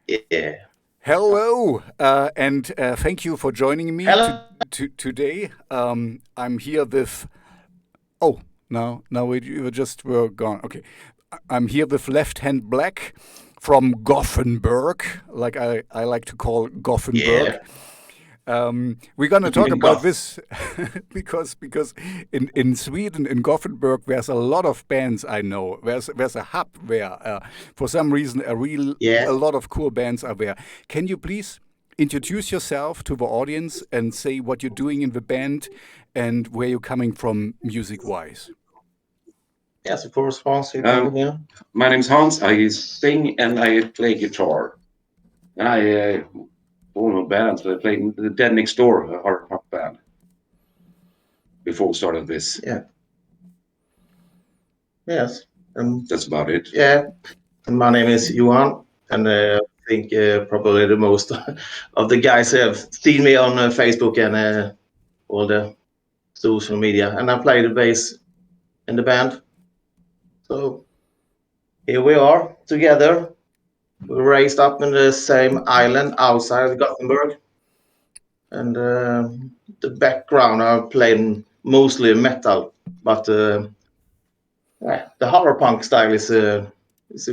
Yeah. Hello, and thank you for joining me Hello. today. I'm here with. Oh, now you just were gone. Okay, I'm here with Left Hand Black from Gothenburg, like I like to call Gothenburg. Yeah. We're gonna talk about Goth. this because in Sweden, in Gothenburg, there's a lot of bands I know. There's a hub where for some reason Yeah. a lot of cool bands are there. Can you please introduce yourself to the audience and say what you're doing in the band and where you're coming from music wise? Yes, of course, Hans, you can Um, begin. my name's Hans. I sing and I play guitar. And I own a band. So I played in the Dead Next Door, a hard rock band, before we started this. Yeah. Yes. That's about it. Yeah. And my name is Johan, and I think probably the most of the guys have seen me on Facebook and all the social media. And I play the bass in the band. So here we are together. We were raised up in the same island outside Gothenburg. And the background I'm playing mostly metal, but yeah, the horror punk style is a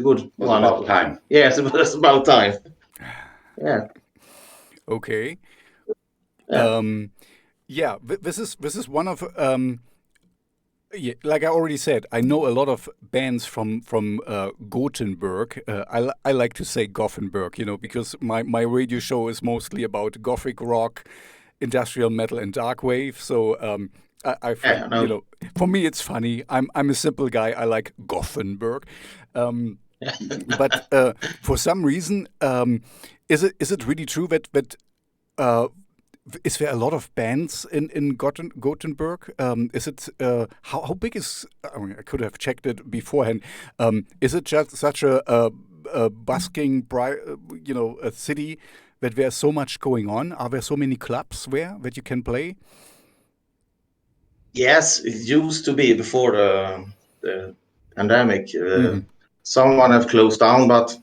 good Was one. about time. Yeah, it's about time. Yeah, Okay. yeah, Yeah, this is one of yeah, like I already said, I know a lot of bands from Gothenburg. I like to say Gothenburg, because my radio show is mostly about gothic rock, industrial metal, and dark wave. So I yeah. find, No, for me it's funny. I'm a simple guy. I like Gothenburg, um, but for some reason, is it really true that uh, is there a lot of bands in Gothenburg? Is it how big is? I mean, I could have checked it beforehand. Is it just such a busking, a city that there's so much going on? Are there so many clubs there that you can play? yes, it used to be before the pandemic. Hmm. Someone have closed down, but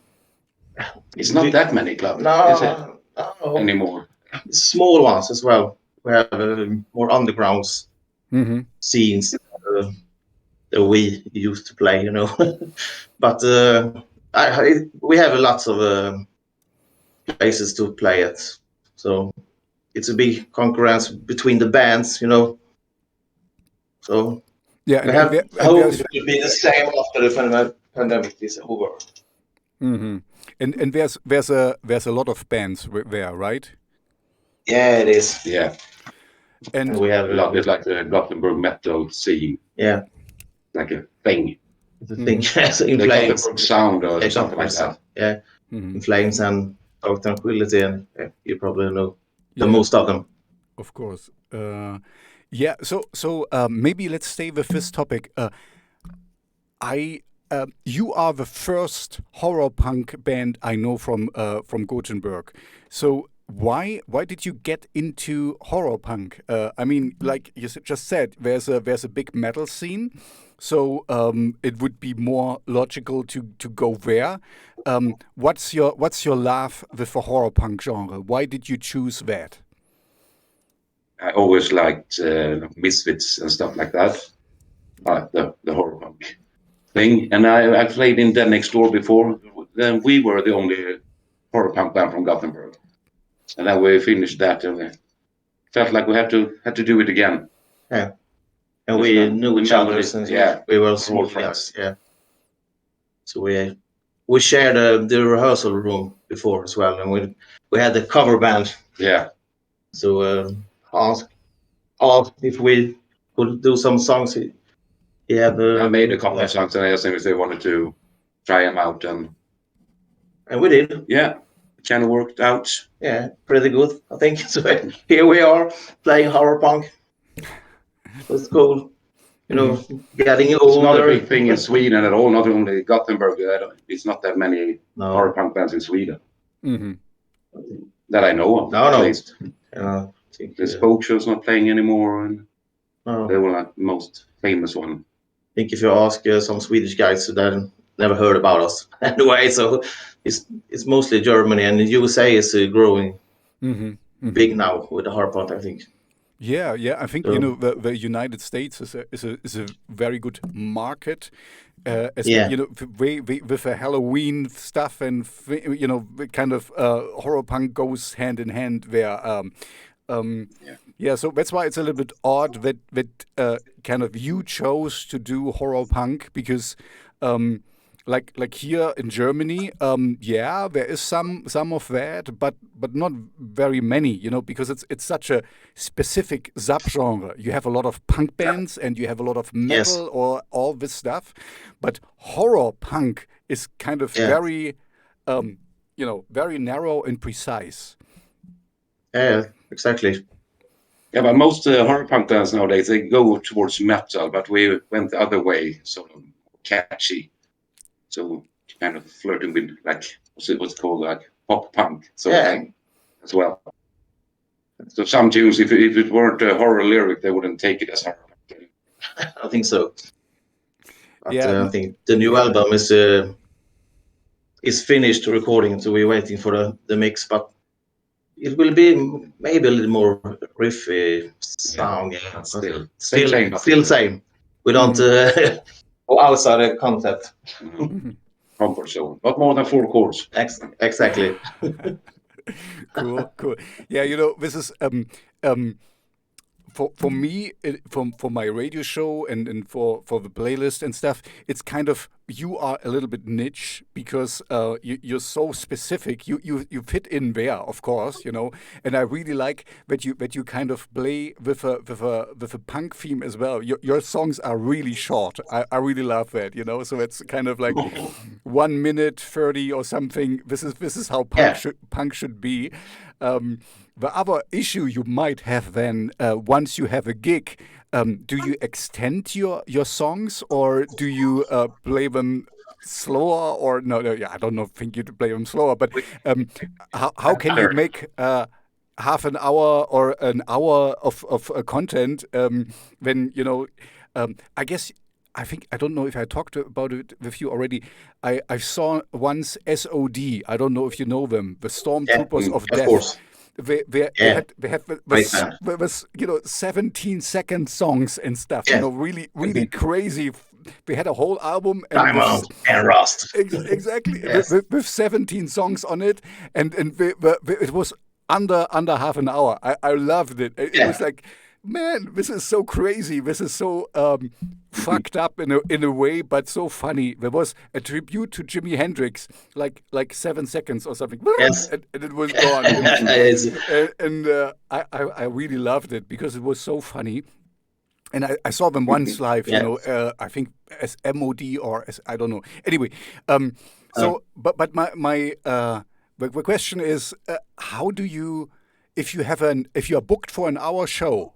It's not that many clubs, is it, no, no, anymore? small ones as well. We have more undergrounds Hmm. scenes that we used to play, but we have lots of places to play at. So it's a big concurrence between the bands. So Yeah, I and have there and hope there's it will be the same after the pandemic is over. hmm and there's a lot of bands there, right? Yeah, it is. Yeah, And And we have it's like the Gothenburg metal scene, yeah, like a thing. the thing hmm in The flames. Gothenburg sound or Yeah, something like Gothenburg. that. Yeah, hmm in flames and Dark Tranquility, and yeah, you probably know the yeah, most of them. of course. Yeah, so maybe let's stay with this topic. I You are the first horror punk band I know from Gothenburg. So why did you get into horror punk? I mean, like you just said, there's a big metal scene, so it would be more logical to go there. What's your love with the horror punk genre? Why did you choose that? I always liked Misfits and stuff like that, the horror punk thing. And I played in Dead Next Door before. Then we were the only horror punk band from Gothenburg. And then we finished that and we felt like we had to do it again. Yeah, and Just we knew the each other melody, since yeah, we were we're all small friends. kids. Yeah, so we shared the rehearsal room before as well, and we had the cover band. Yeah, So asked asked if we could do some songs. He have I made a couple yeah, of songs and I asked them if they wanted to try them out. And and we did. yeah, it kind of worked out. Yeah, pretty good, I think. So here we are playing horror punk. It's cool, Hmm. getting It's not a older. big thing in Sweden at all, not only Gothenburg. It's not that many horror No, punk bands in Sweden Hmm. that I know of, no, at no. least. I think The Spoke Show's not playing anymore, and they no. were like the most famous one. I think if you ask some Swedish guys, they never heard about us anyway. So it's mostly Germany, and the USA is growing big Mm-hmm. now with the horror punk, I think. Yeah, yeah. I think So the United States is a very good market, especially yeah, with the Halloween stuff and the kind of horror punk goes hand in hand there. Yeah. Yeah, so that's why it's a little bit odd that kind of you chose to do horror punk because. Like here in Germany, yeah, there is some of that, but not very many, because it's such a specific subgenre. You have a lot of punk bands and you have a lot of yes, metal or all this stuff, but horror punk is kind of yeah, very, very narrow and precise. yeah, exactly. Yeah, but most horror punk bands nowadays they go towards metal, but we went the other way, sort of catchy. So kind of flirting with like what's it called, like pop punk sort of Yeah, thing as well. So some tunes, if it weren't a horror lyric, they wouldn't take it as horror punk. I think so. But Yeah, I think the new album is finished recording, so we're waiting for the mix. But it will be maybe a little more riffy sound, yeah. But But still still same. We don't Mhm. go outside the concept. Mhm. comfort zone. Not more than 4 chords. Exactly. Cool, cool. Yeah, this is for me for my radio show and for the playlist and stuff. It's kind of you are a little bit niche because you're so specific. You fit in there, of course, and I really like that you kind of play with a punk theme as well. Your songs are really short. I really love that, so it's kind of like 1 minute 30 or something. This is how Yeah. punk should be. The other issue you might have then, once you have a gig, do you extend your songs or do you play them slower or no, yeah, I don't know, think you play them slower, but how can you make half an hour or an hour of content when I guess I don't know if I talked about it with you already. I saw once SOD. I don't know if you know them, the Yeah, Stormtroopers of of Death. course. They Yeah, had great band. 17-second songs and stuff. Yeah. Really crazy. They had a whole album and Diamond and Rust. exactly Yes. with 17 songs on it, and it was under half an hour. I loved it. It Yeah. was like, man, this is so crazy. This is so fucked up in a way, but so funny. There was a tribute to Jimi Hendrix, like 7 seconds or something, Yes. and it was gone. I really loved it because it was so funny. And I saw them once live, Yeah. I think as MOD or as I don't know. Anyway, Oh. but my the question is, how do you, if you are booked for an hour show,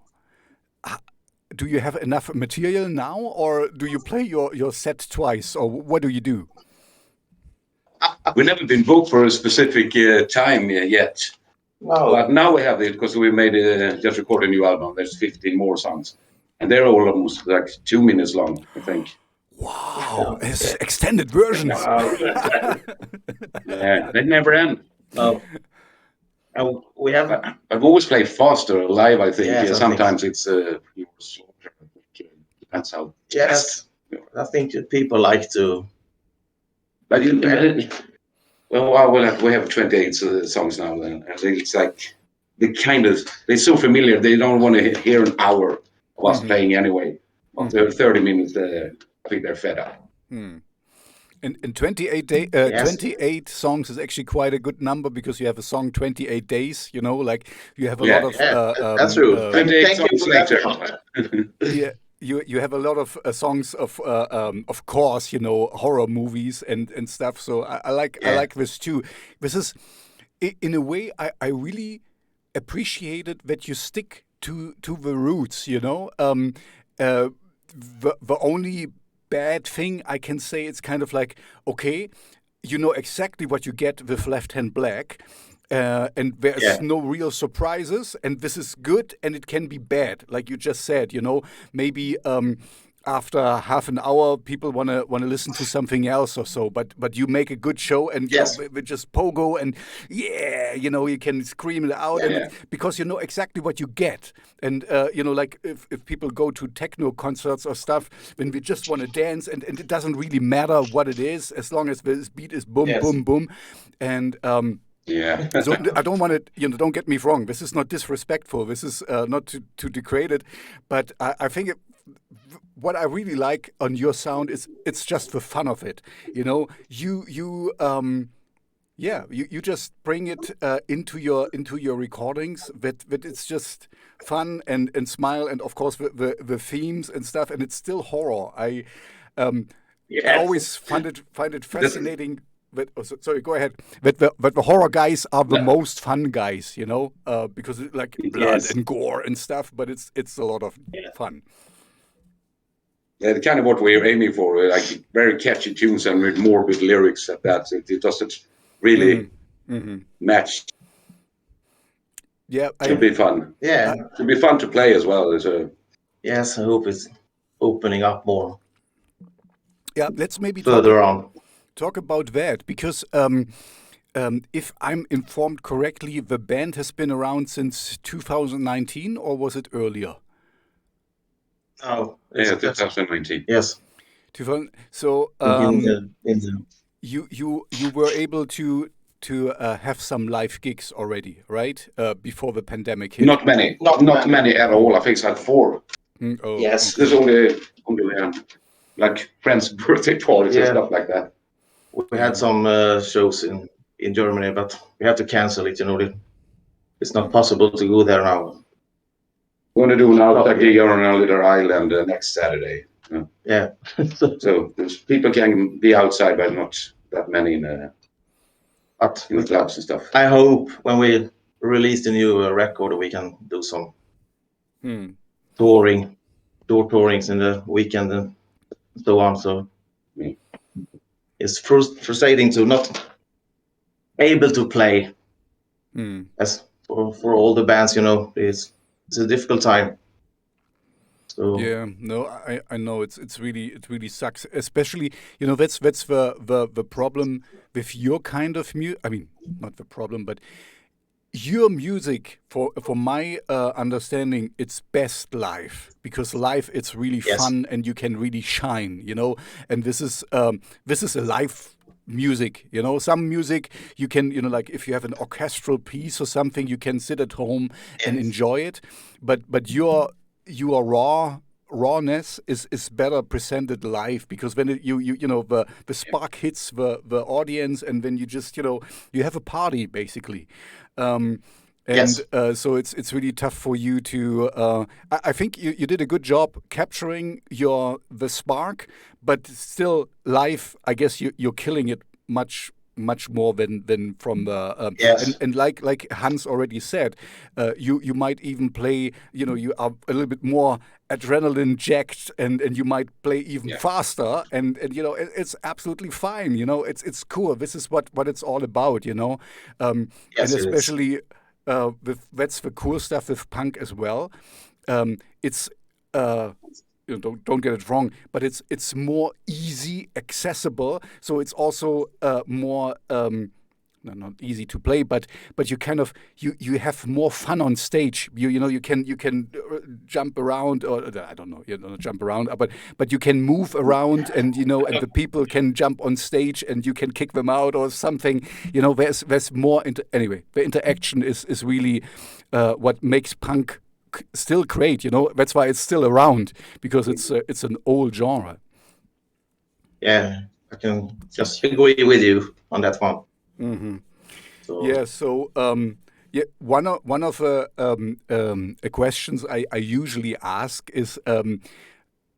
do you have enough material now, or do you play your set twice, or what do you do? We've never been booked for a specific time yet. Wow. But now we have it because we made just recorded a new album. There's 15 more songs. And they're all almost like 2 minutes long, I think. Wow, it's extended versions. Wow. Yeah, they never end. Oh. We have. I've always played faster live, I think. Yes, I think sometimes it's slower. Depends how. Yes. I think that people like to. But we have 28 songs now, and I think it's like they're so familiar. They don't want to hear an hour of us playing anyway. After 30 minutes, I think they're fed up. And 28 Yes. 28 songs is actually quite a good number because you have a song 28 days. Like you have a Yeah, lot of. Yeah, that's true. 28 Thank you songs for that. later. Yeah, you have a lot of songs of course, horror movies and stuff. So I like this too. This is in a way I really appreciated that you stick to the roots. The only bad thing I can say, it's kind of like, okay, you know exactly what you get with Left Hand Black. And there's Yeah. no real surprises, and this is good, and it can be bad, like you just said. Maybe after half an hour, people wanna listen to something else or so. But you make a good show, and Yes. we just pogo and you can scream it out, Yeah. and because you know exactly what you get. And like if people go to techno concerts or stuff, when we just want to dance, and it doesn't really matter what it is, as long as the beat is boom, Yes. boom, boom, and. Yeah. So I don't want to, don't get me wrong. This is not disrespectful. This is not to degrade it, but I think what I really like on your sound is it's just the fun of it. You just bring it into your recordings. That it's just fun and smile, and of course the themes and stuff. And it's still horror. I always find it fascinating. Sorry, go ahead. That the horror guys are the most fun guys, because it's like blood Yes. and gore and stuff. But it's a lot of fun. Yeah, kind of what we're aiming for, like very catchy tunes and with morbid lyrics at that. It doesn't really match. Yeah, It'll be fun. Yeah. It'll be fun to play as well. Yes, I hope it's opening up more yeah. Let's maybe further on. talk about that, because if I'm informed correctly, the band has been around since 2019, or was it earlier? Oh, Yeah, 2019. yes. 2000. So In the you were able to have some live gigs already, right? Before the pandemic hit. Not many. Not many at all. I think I had 4. Oh, Yes. There's only like friends' birthday parties and stuff like that. We had some shows in Germany, but we have to cancel it. It's not possible to go there now. We're going to do another gig on a little island next Saturday. Yeah. So people can be outside, but not that many in the clubs and stuff. I hope when we release the new record, we can do some door tourings in the weekend and so on. So it's frustrating to not able to play as for all the bands. It's a difficult time. So yeah, no, I know it really sucks. Especially, that's the problem with your kind of music. I mean, not the problem, but your music, for my understanding, it's best live, because live it's really fun and you can really shine. And this is a live music. Some music you can, like if you have an orchestral piece or something, you can sit at home and enjoy it. But your rawness is better presented live, because when the spark hits the audience, and then you just you have a party basically. So it's really tough for you to. I think you did a good job capturing the spark, but still live. I guess you're killing it much more than from the and like Hans already said, you might even play. You are a little bit more adrenaline jacked, and you might play even faster, and it's absolutely fine. It's cool. This is what it's all about. And especially. That's the cool stuff with punk as well. It's don't get it wrong, but it's more easy, accessible. So it's also more not easy to play, but you kind of you have more fun on stage. You can jump around, or I don't know, not jump around, but you can move around, and and the people can jump on stage, and you can kick them out or something. There's more. Anyway, the interaction is really what makes punk still great. That's why it's still around, because it's an old genre. Yeah, I can just agree with you on that one. So. Yeah. So one of the questions I usually ask is, were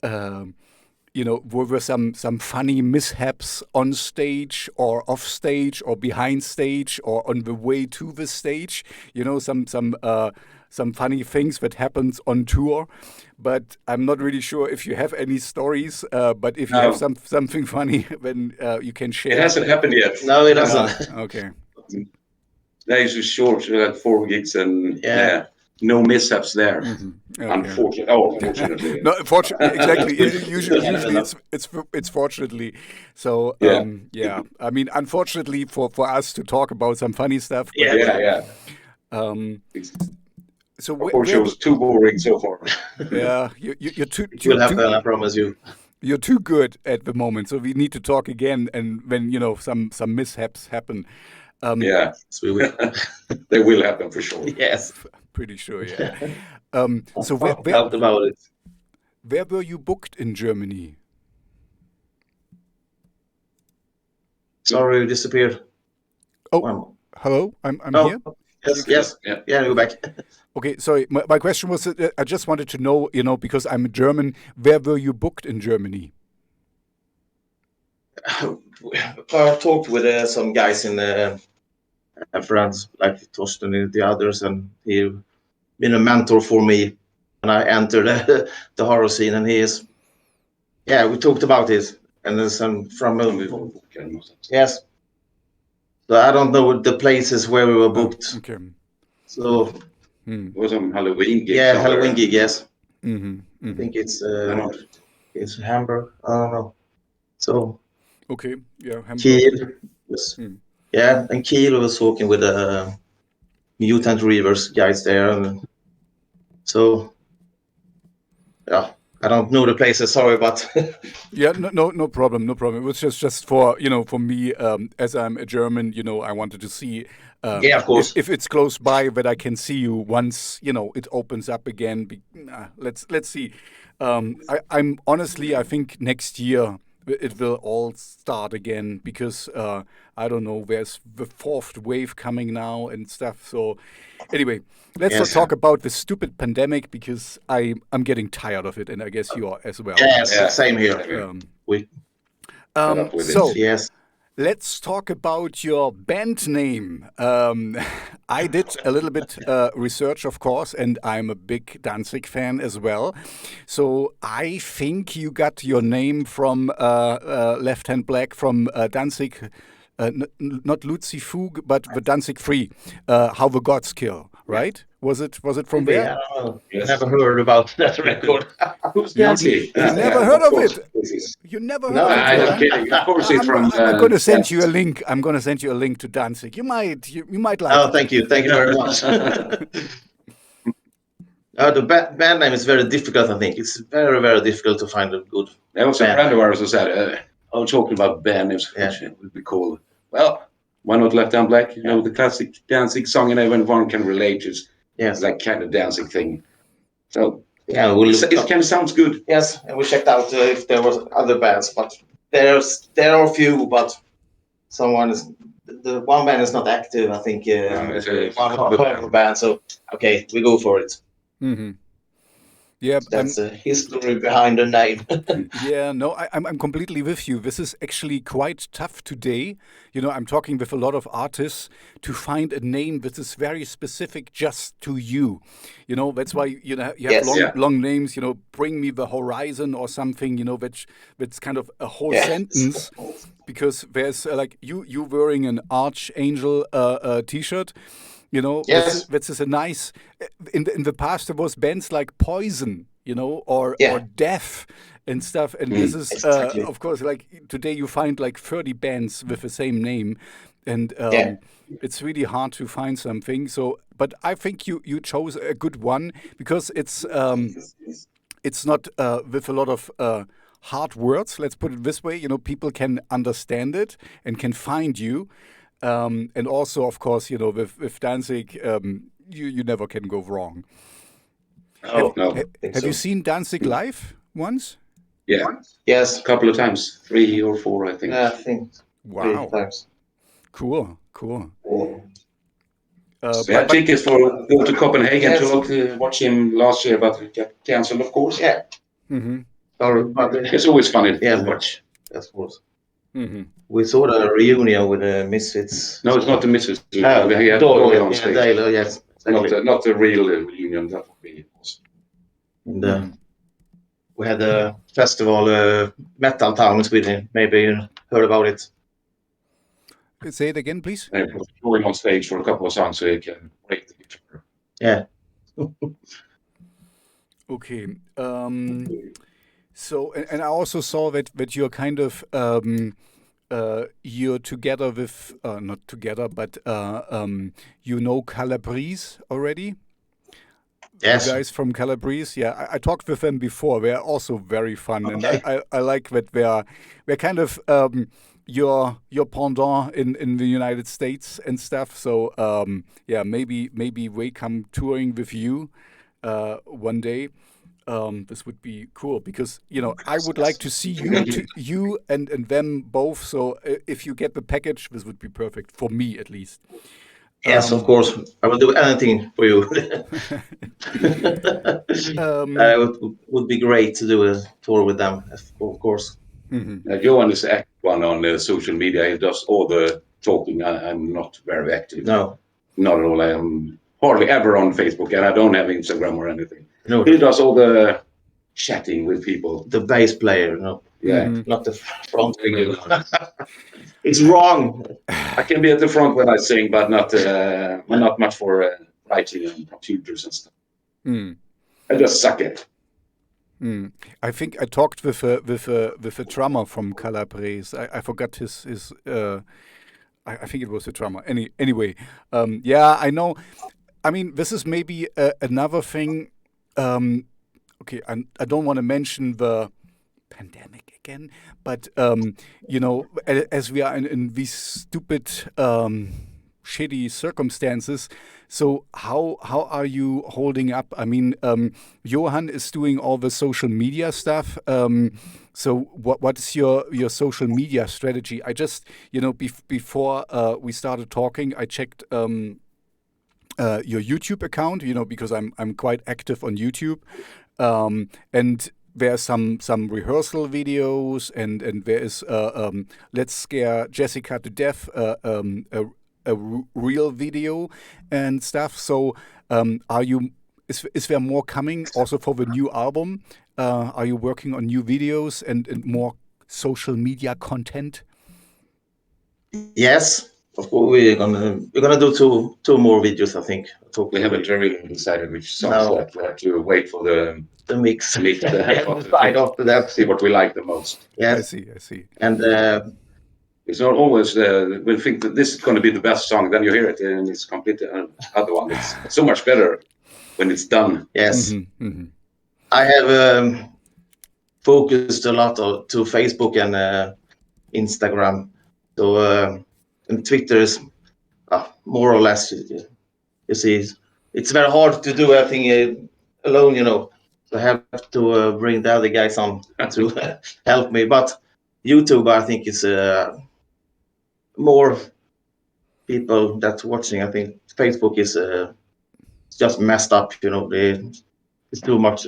there some funny mishaps on stage or off stage or behind stage or on the way to the stage? Some funny things that happened on tour, but I'm not really sure if you have any stories. But if you have something funny, then you can share. It hasn't happened yet. No, it hasn't. Okay. That is short. We had 4 gigs, and no mishaps there. Okay. Unfortunately. No, fortunately, exactly. Usually it's fortunately. So Yeah. I mean, unfortunately for us to talk about some funny stuff. But Yeah. So Of course, it was too boring so far. yeah, you're too It will happen, I promise you. you're too good at the moment. So we need to talk again, and when some mishaps happen. Yeah, So we will. they will happen for sure. Yes. Pretty sure, yeah. So Doubt about it. where were you booked in Germany? Sorry, you disappeared. Oh, One. hello, I'm Oh, here. yes. Yeah. Yeah, go back. Okay, sorry. My question was, I just wanted to know, because I'm German, where were you booked in Germany? I talked with some guys in France, like Torsten and the others, and he been a mentor for me when I entered the horror scene. And he is, yeah, we talked about it, and there's some from yes. So I don't know the places where we were booked. Okay. So It was on Halloween gig. yeah, somewhere. Halloween gig, yes. Mm-hmm. I think it's Hamburg. I don't know. So Okay, yeah, Hamburg. Kiel was, yeah, and Kiel was talking with mutant reavers guys there, and so yeah, I don't know the places. Sorry, but Yeah, no problem, no problem. It was just for for me, as I'm a German, I wanted to see yeah, of course. if it's close by that I can see you once it opens up again. Let's see. I'm honestly, I think next year it will all start again because I don't know. There's the fourth wave coming now and stuff. So anyway, let's not Yes. talk about the stupid pandemic because I'm getting tired of it, and I guess you are as well. Yes, Yeah. same here. We So yes. let's talk about your band name. I did a little bit research, of course, and I'm a big Danzig fan as well. So I think you got your name from Left Hand Black from Danzig, not Lutzifug, but the Danzig Free, How the Gods Kill, right? Was it from Maybe, there? I don't know. Yes. Never heard about that record. Who's You Nancy? never heard of course. it? You never heard No, of it? I'm Johan? not kidding. Of course, it's from. I'm going to send you a link. I'm going to send you a link to Danzig. You might like Oh, it. thank you very much. The band name is very difficult. I think it's very, very difficult to find a good. There was a band. friend of ours who said, "I was talking about band names. Yeah. Which would be called? Well, why not Left Hand Black? The classic Danzig song, and everyone can relate. It's Yes. like kind of Danzig thing. So Yeah, it kind of sounds good. Yes, and we checked out if there was other bands, but there are a few, but the one band is not active. I think It's a one cover band. So okay, we go for it. Mm-hmm. Yeah, That's the history behind the name. yeah, no, I'm completely with you. This is actually quite tough today. I'm talking with a lot of artists to find a name that is very specific just to you. That's why you have Yes. long names. Bring me the horizon or something. That's kind of a whole sentence. Because there's like you wearing an Archangel T-shirt. Yes. This is a nice. In the past, there was bands like Poison, or Death and stuff. And this is, exactly. of course, like today you find like 30 bands with the same name, and it's really hard to find something. So, but I think you chose a good one because it's not with a lot of hard words. Let's put it this way. People can understand it and can find you. And also, of course, with Danzig, you never can go wrong. Oh, Have you seen Danzig live once? Yeah. Yes. A couple of times, 3 or 4, I think. I think Wow. 3 times. Cool. We had tickets for go to Copenhagen to watch him last year, but it got cancelled, of course. Yeah. Mm-hmm. Sorry, but It's always funny to watch. Of course. Mm-hmm. We saw the reunion with the Misfits. No, it's not the Misfits. We Oh, had Doyle on stage. Doyle, yes. Exactly. Not the real reunion. That would be awesome. And, we had a festival, Metal Town in Sweden. Maybe you heard about it. Say it again, please. And going on stage for a couple of songs so you can break the guitar. Yeah. Okay. So, and I also saw that you're kind of you're together with not together, but you know Calabrese already. The Yes. guys from Calabrese, yeah, I talked with them before. They're also very fun, and Okay. I like that they're kind of your pendant in the United States and stuff. So yeah, maybe they come touring with you one day. This would be cool because I would like to see you and them both. So if you get the package, this would be perfect for me at least. Yes, of course. I will do anything for you. Would be great to do a tour with them, of course. Johan is the active one on social media. He does all the talking. I'm not very active. No. Not at all. I am hardly ever on Facebook, and I don't have Instagram or anything. No. He does all the chatting with people. The bass player, no. Yeah. Not the front. It's wrong. I can be at the front when I sing, but not much for writing on computers and stuff. I just suck it. I think I talked with a drummer from Calabrese. I forgot his I think it was a drummer. Anyway, yeah, I know. I mean, this is maybe another thing. Okay, I don't want to mention the pandemic again, but as we are in these stupid, shitty circumstances. So how are you holding up? I mean, Johan is doing all the social media stuff. So what is your social media strategy? I just before we started talking, I checked your YouTube account. Because I'm quite active on YouTube, and there's some rehearsal videos, and there is Let's Scare Jessica to Death, a real video and stuff. So is there more coming also for the new album? Are you working on new videos and more social media content? Yes, of course. We're gonna do two more videos, I think. We haven't really decided which songs that we have to wait for the mix. Decide after that, see what we like the most. Yes. I see. And it's not always we think that this is going to be the best song, then you hear it and it's completely other one. It's so much better when it's done. Yes. I have focused a lot to Facebook and Instagram. So and Twitter is more or less, you see, it's very hard to do everything alone, So I have to bring the other guys on to help me. But YouTube, I think, is more people that's watching. I think Facebook is just messed up, It's too much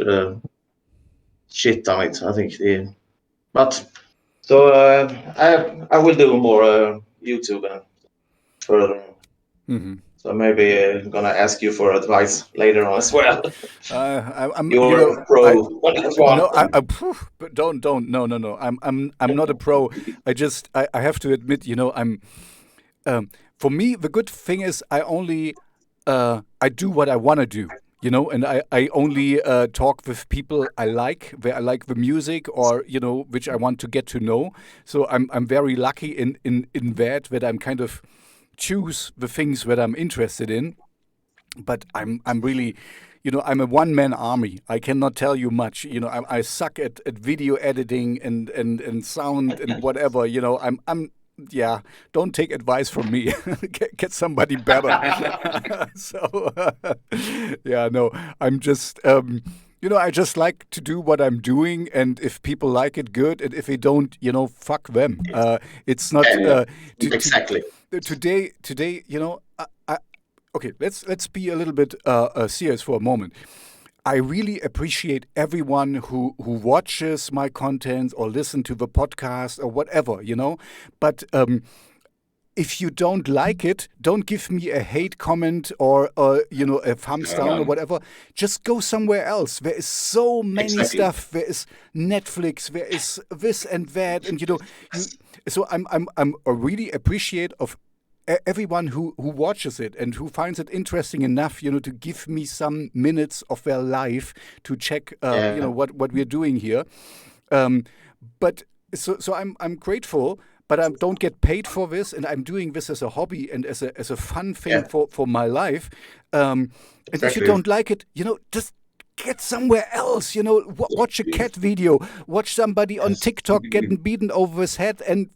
shit on it, I think. But so I will do more YouTube and further. So maybe I'm gonna ask you for advice later on as well. You're a pro. No. I'm not a pro. I have to admit, I'm. For me, the good thing is I only I do what I want to do. And I only talk with people I like, where I like the music, or which I want to get to know. So I'm very lucky in that I'm kind of choose the things that I'm interested in. But I'm really, I'm a one-man army. I cannot tell you much. I suck at video editing and sound and whatever. I'm yeah, don't take advice from me. Get somebody better. So, yeah, no, I'm just, I just like to do what I'm doing, and if people like it, good, and if they don't, fuck them. It's not exactly today. Okay, let's be a little bit serious for a moment. I really appreciate everyone who watches my content or listen to the podcast or whatever, But if you don't like it, don't give me a hate comment or a thumbs down or whatever. Just go somewhere else. There is so many stuff. There is Netflix. There is this and that, and so I'm really appreciate of everyone who watches it and who finds it interesting enough, to give me some minutes of their life to check, what we're doing here. But so I'm grateful, but I don't get paid for this, and I'm doing this as a hobby and as a fun thing for my life. And if you don't like it, just get somewhere else. Watch a cat video, watch somebody on TikTok getting beaten over his head, and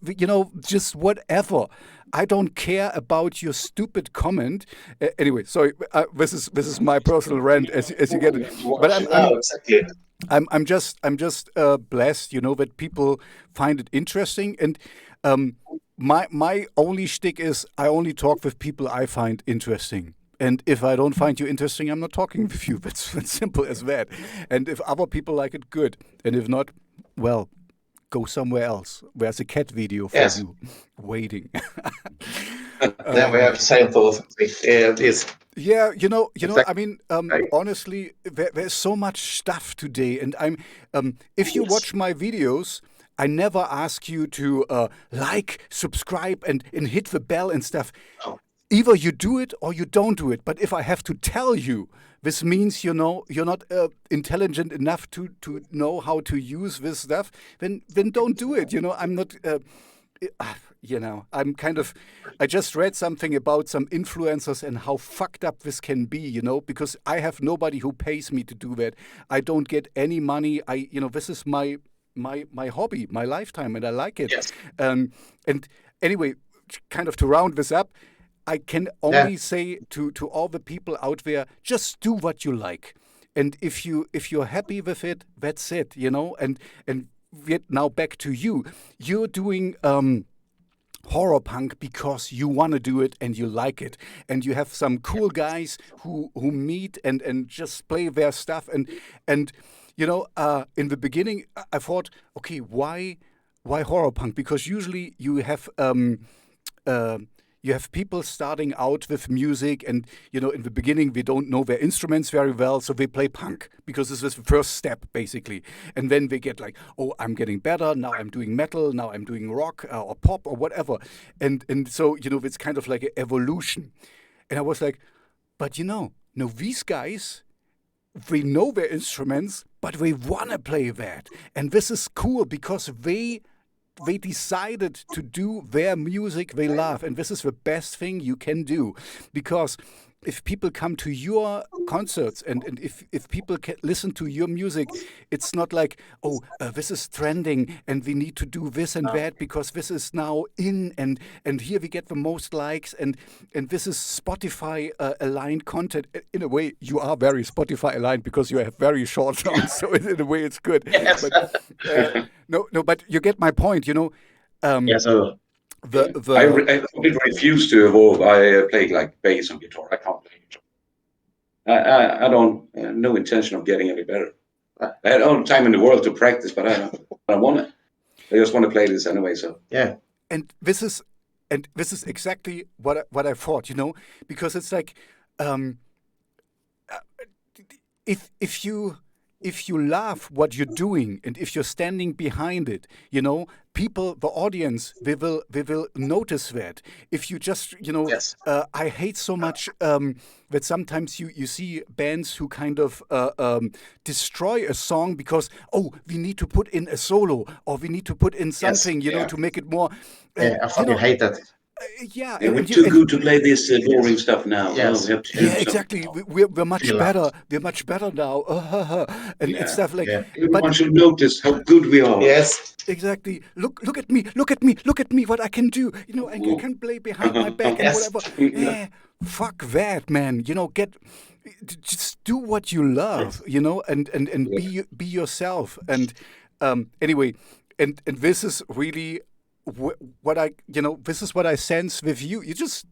just whatever. I don't care about your stupid comment. Anyway, sorry. This is my personal rant, as you get it. But I'm just blessed, that people find it interesting. And my only shtick is I only talk with people I find interesting. And if I don't find you interesting, I'm not talking with you. That's simple as that. And if other people like it, good. And if not, well, go somewhere else. There's a cat video for you waiting. Then we have the same thought. Yeah, Exactly. I mean, honestly, there's so much stuff today, and if you watch my videos, I never ask you to like, subscribe, and hit the bell and stuff. Oh. Either you do it or you don't do it. But if I have to tell you, this means you're not intelligent enough to know how to use this stuff. Then don't do it. I'm not. I'm kind of. I just read something about some influencers and how fucked up this can be. Because I have nobody who pays me to do that. I don't get any money. This is my hobby, my lifetime, and I like it. Yes. And anyway, kind of to round this up, I can only say to all the people out there, just do what you like, and if you're happy with it, that's it, And now back to you. You're doing horror punk because you want to do it and you like it, and you have some cool guys who meet and just play their stuff, and in the beginning I thought, okay, why horror punk? Because usually you have people starting out with music, and in the beginning they don't know their instruments very well, so they play punk because this is the first step basically, and then they get like, oh, I'm getting better now, I'm doing metal, now I'm doing rock or pop or whatever, and so it's kind of like an evolution. And I was like, but no, these guys, they know their instruments, but they want to play that, and this is cool because they decided to do their music they love, and this is the best thing you can do, because if people come to your concerts and if people can listen to your music, it's not like, oh, this is trending and we need to do this and that because this is now in, and here we get the most likes, and this is Spotify aligned content. In a way, you are very Spotify aligned because you have very short songs, so in a way it's good. Yes. But, no, but you get my point. So I refuse to evolve. I play like bass on guitar. I can't play guitar. I don't no intention of getting any better. I had all the time in the world to practice, but I don't want it. I just want to play this anyway. So yeah. And this is exactly what I thought, because it's like, if you love what you're doing and if you're standing behind it, people, the audience, they will notice that. If you just, Yes. I hate so much that sometimes you see bands who kind of destroy a song because, oh, we need to put in a solo or we need to put in something, to make it more. I fucking hate that. Yeah, we're too good to play this boring stuff now. Yes. We have to do something. exactly. We're much better. We're much better now, and stuff like. Yeah. Everyone should notice how good we are. Yes. Exactly. Look at me. Look at me. What I can do. I can play behind my back and Yes. whatever. Yeah. Fuck that, man. Just do what you love. And be yourself. And anyway, and this is really what I this is what I sense with you. You just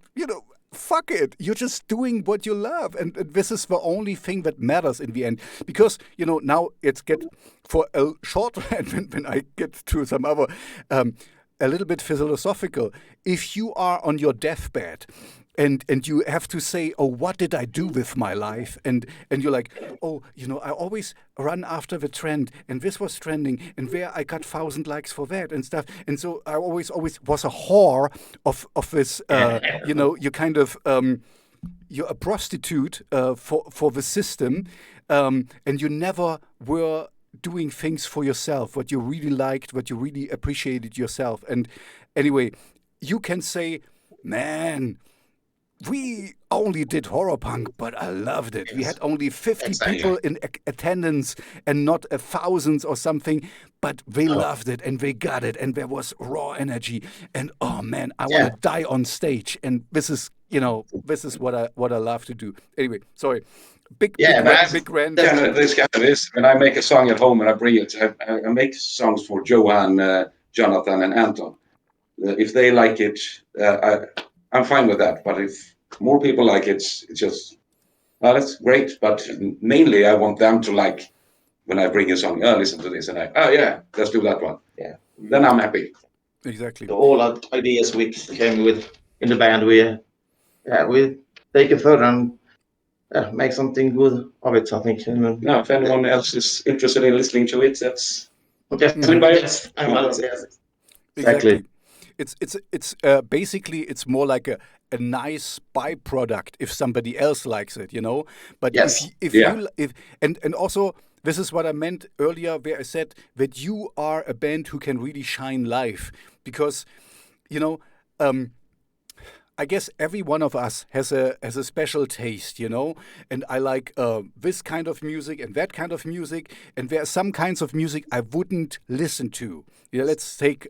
fuck it. You're just doing what you love, and this is the only thing that matters in the end. Because now it's get for a short rant when I get to some other a little bit philosophical. If you are on your deathbed and you have to say, oh, what did I do with my life? And you're like, oh, I always run after the trend, and this was trending, and there I got 1,000 likes for that and stuff. And so I always was a whore of this. You kind of you're a prostitute for the system, and you never were doing things for yourself, what you really liked, what you really appreciated yourself. And anyway, you can say, man, we only did horror punk, but I loved it. We had only 50 people in attendance and not thousands or something, but they loved it and they got it, and there was raw energy. And oh man, I want to die on stage. And this is what I love to do. Anyway, sorry. Big rant. This kind of is when I make a song at home and I bring it. I make songs for Johan, Jonathan, and Anton. If they like it, I'm fine with that. But if more people like it, it's just, well, that's great. But mainly, I want them to like when I bring a song. Oh, listen to this, and let's do that one. Yeah, then I'm happy. Exactly. So all our ideas we came with in the band, we take it further and make something good of it. I think. Now, if anyone else is interested in listening to it, that's yes. Exactly. It's basically it's more like a nice byproduct if somebody else likes it, But and also this is what I meant earlier, where I said that you are a band who can really shine live, because I guess every one of us has a special taste, and I like this kind of music and that kind of music, and there are some kinds of music I wouldn't listen to. Let's take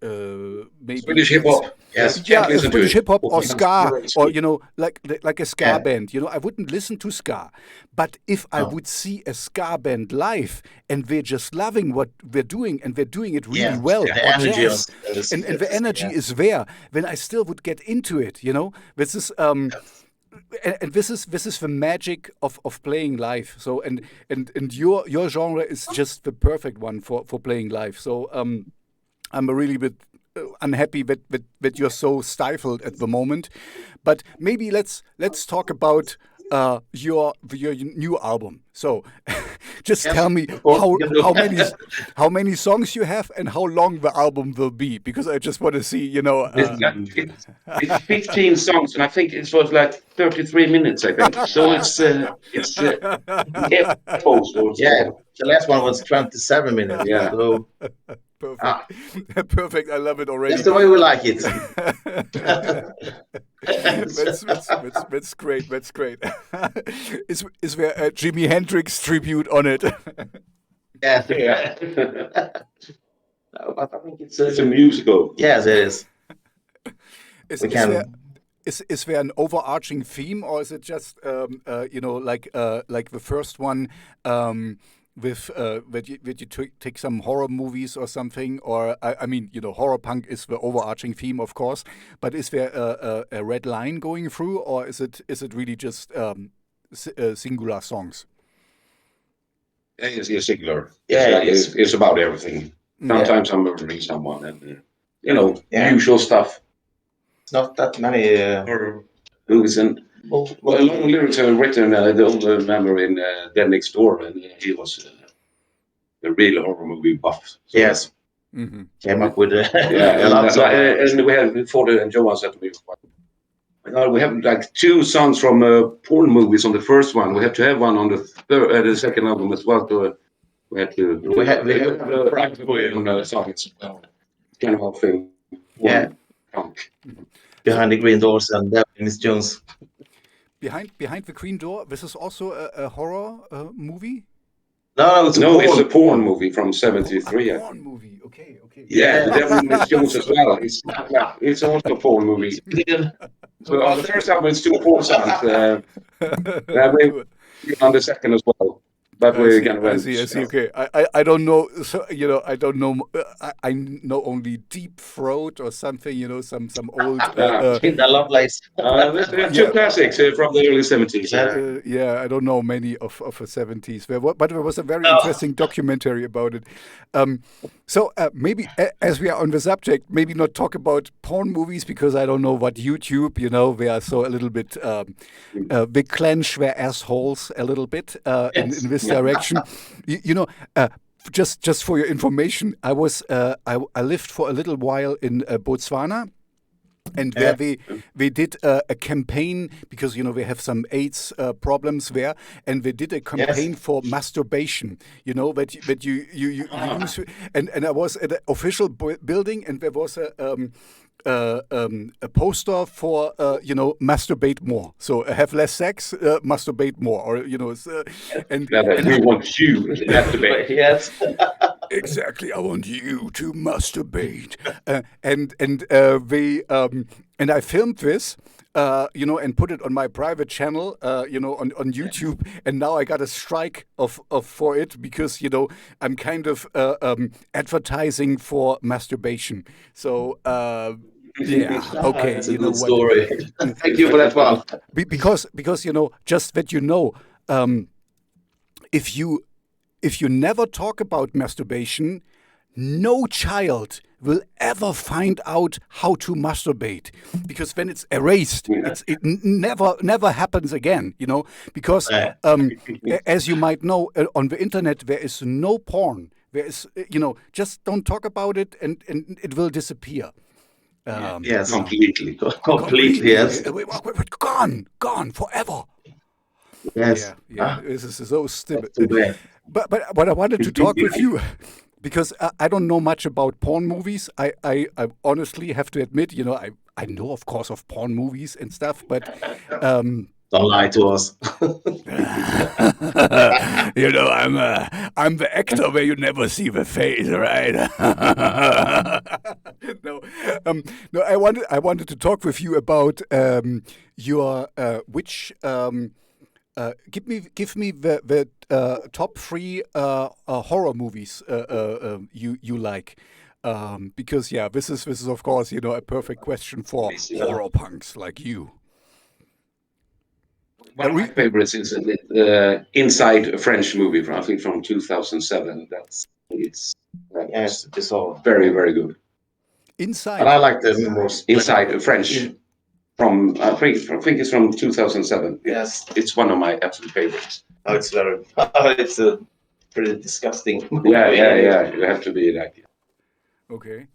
maybe Swedish hip hop. Yes, Swedish hip hop or ska, or like a ska band. I wouldn't listen to ska, but if I would see a ska band live and they're just loving what they're doing and they're doing it really well, the or energy jazz, and the energy is there, then I still would get into it. This is and this is the magic of playing live. So and your genre is just the perfect one for playing live. So I'm a really bit unhappy that you're so stifled at the moment, but maybe let's talk about your new album. So just tell me how many songs you have and how long the album will be, because I just want to see, it's 15 songs, and I think it was like 33 minutes, I think. So it's the last one was 27 minutes. Yeah. So perfect. I love it already. That's the way we like it. That's great. That's great. Is there a Jimi Hendrix tribute on it? Yeah. No, but I think it's a musical. Yes, it is. Is there an overarching theme, or is it just like the first one? With that you take some horror movies or something, or I mean, horror punk is the overarching theme, of course. But is there a red line going through, or is it really just singular songs? It's singular. It's about everything. Sometimes I'm murdering someone, and usual stuff. It's not that many movies and. Well, a lot of lyrics are written. The older member in Dead Next Door, and he was a real horror movie buff. So yes, came up with a lot. And we had before and Johan said to me, we have like 2 songs from porn movies on the first one. We have to have one on the second album as well. So we have a practical songs. Kind of thing. Behind the Green Doors and Miss Jones. Behind the Green Door, this is also a horror movie? No, it's a porn movie from 73. A porn movie, okay. Yeah, Devil Miss Jones as well. It's also a porn movie. So on the first album, it's 2 porn songs. On the second as well. But I we're see. gonna I see. I see. Okay. I don't know. So I don't know. I know only Deep Throat or something. Some old. In the Lovelace. There's two Yeah. classics from the early 70s. Yeah. Yeah, I don't know many of the 70s, but there was a very Oh. interesting documentary about it. So maybe, as we are on the subject, maybe not talk about porn movies because I don't know what YouTube, they are so a little bit, they clench their assholes a little bit in this direction. Just for your information, I lived for a little while in Botswana. And where they did a campaign because they have some AIDS problems there, and they did a campaign for masturbation. That you use, and I was at an official building, and there was a poster for masturbate more. So have less sex, masturbate more, or and We want you to masturbate. Yes. exactly, I want you to masturbate, and and I filmed this, and put it on my private channel, on YouTube, and now I got a strike of for it because I'm kind of advertising for masturbation. So yeah, okay, That's a good story. Mm. Thank you for that one. Because just that if you never talk about masturbation, no child will ever find out how to masturbate because when it's erased, it never happens again. Because as you might know, on the internet there is no porn. There is, just don't talk about it, and it will disappear. Yes. Completely. Completely, yes. Gone forever. Yes. Yeah. This is so stupid. That's too bad. But I wanted to talk with you because I don't know much about porn movies. I honestly have to admit, I know, of course, of porn movies and stuff, but Don't lie to us. I'm the actor where you never see the face, right? No, I wanted to talk with you about your which. Give me the top 3 horror movies you like, because this is of course a perfect question for horror punks like you. One of my favorites is Inside, a French movie from, I think, from 2007. It's all very, very good. Inside. But I like the most Inside, a French from I think it's from 2007. Yes. It's one of my absolute favorites. Oh, it's very. It's a pretty disgusting. Yeah. You have to be like Okay.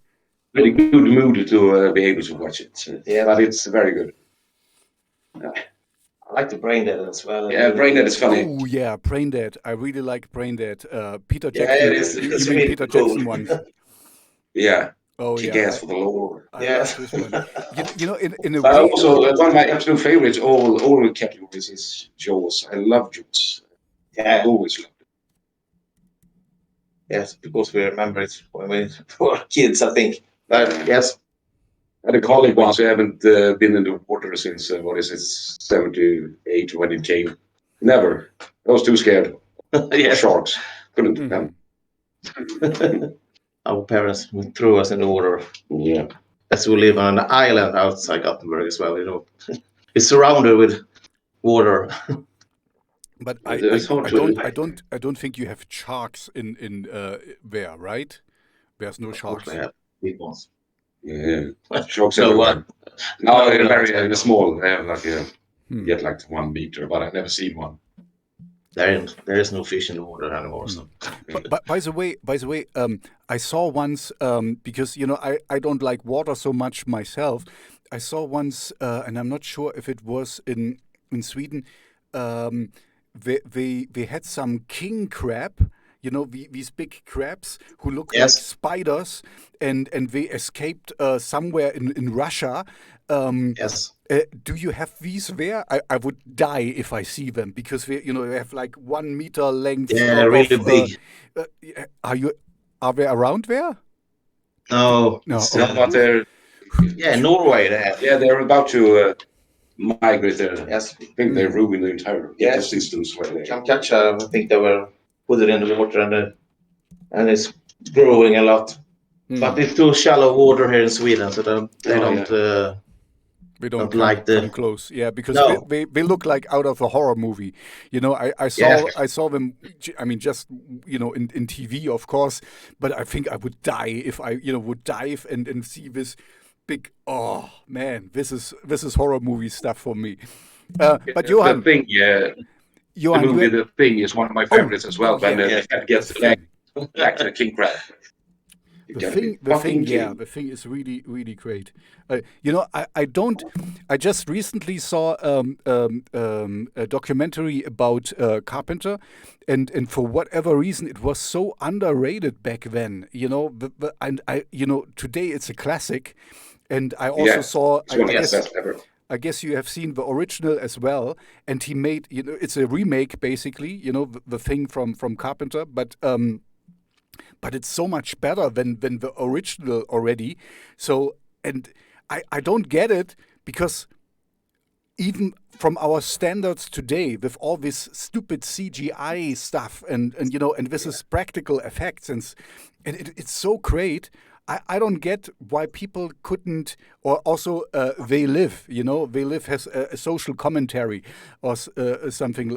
really good mood to be able to watch it. Yeah. But it's very good. I like the Brain Dead as well. Yeah, Brain Dead is funny. Oh yeah, Brain Dead. I really like Brain Dead. Peter Yeah, Jackson. it is. You It's mean really Peter cool. Jackson one? Yeah. Oh Kick yeah. ass for the Lord. I Yes. love this one. In a But way. also one of my absolute favorites, all categories, is Jaws. I love Jaws. Yeah. I always loved it. Yes, because we remember it when we were kids, I think. But yes. I had a colleague once who haven't been in the water since, 78 when it came. Never. I was too scared. Yes. Sharks. Couldn't come. Our parents threw us in the water. Yeah. As we live on an island outside Gothenburg as well, It's surrounded with water. But It's hard I don't think you have sharks in there, right? There's no sharks. They have big ones. Yeah. Sharks So everywhere. No, they're no, very small. They have like Hmm. get like 1 meter, but I've never seen one. There is no fish in the water anymore. So. But by the way, I saw once because I don't like water so much myself. I saw once, and I'm not sure if it was in Sweden. They had some king crab, these big crabs who look like spiders, and they escaped somewhere in Russia. Yes. Do you have these there? I would die if I see them because they have like 1 meter length. Yeah, really big. Are they around there? No. No. But they're Norway. They have. yeah, they're about to migrate there. Yes. I think they ruined the entire Yes. ecosystems where they. Kamchatka, I think they were put it in the water and it's growing a lot. But it's too shallow water here in Sweden, so they We don't come, like the. come close, yeah, because No. they look like out of a horror movie. You know, I Yeah. saw them. I mean, just in TV, of course. But I think I would die if I would dive and see this big. Oh man, this is horror movie stuff for me. But Johan, The Thing, Johan, the movie The Thing is one of my favorites as well. When yeah. the cat gets The the leg Thing. back to the king crab. The thing, yeah, the thing is really, really great. I just recently saw a documentary about Carpenter, and for whatever reason, it was so underrated back then. And today it's a classic, and I also saw. It's one of the best ever. I guess you have seen the original as well, and he made. It's a remake basically. The thing from Carpenter, but it's so much better than the original already. So, and I don't get it, because even from our standards today, with all this stupid CGI stuff and this is practical effects and it's so great. I don't get why people couldn't, or also They Live. They Live has a social commentary or something.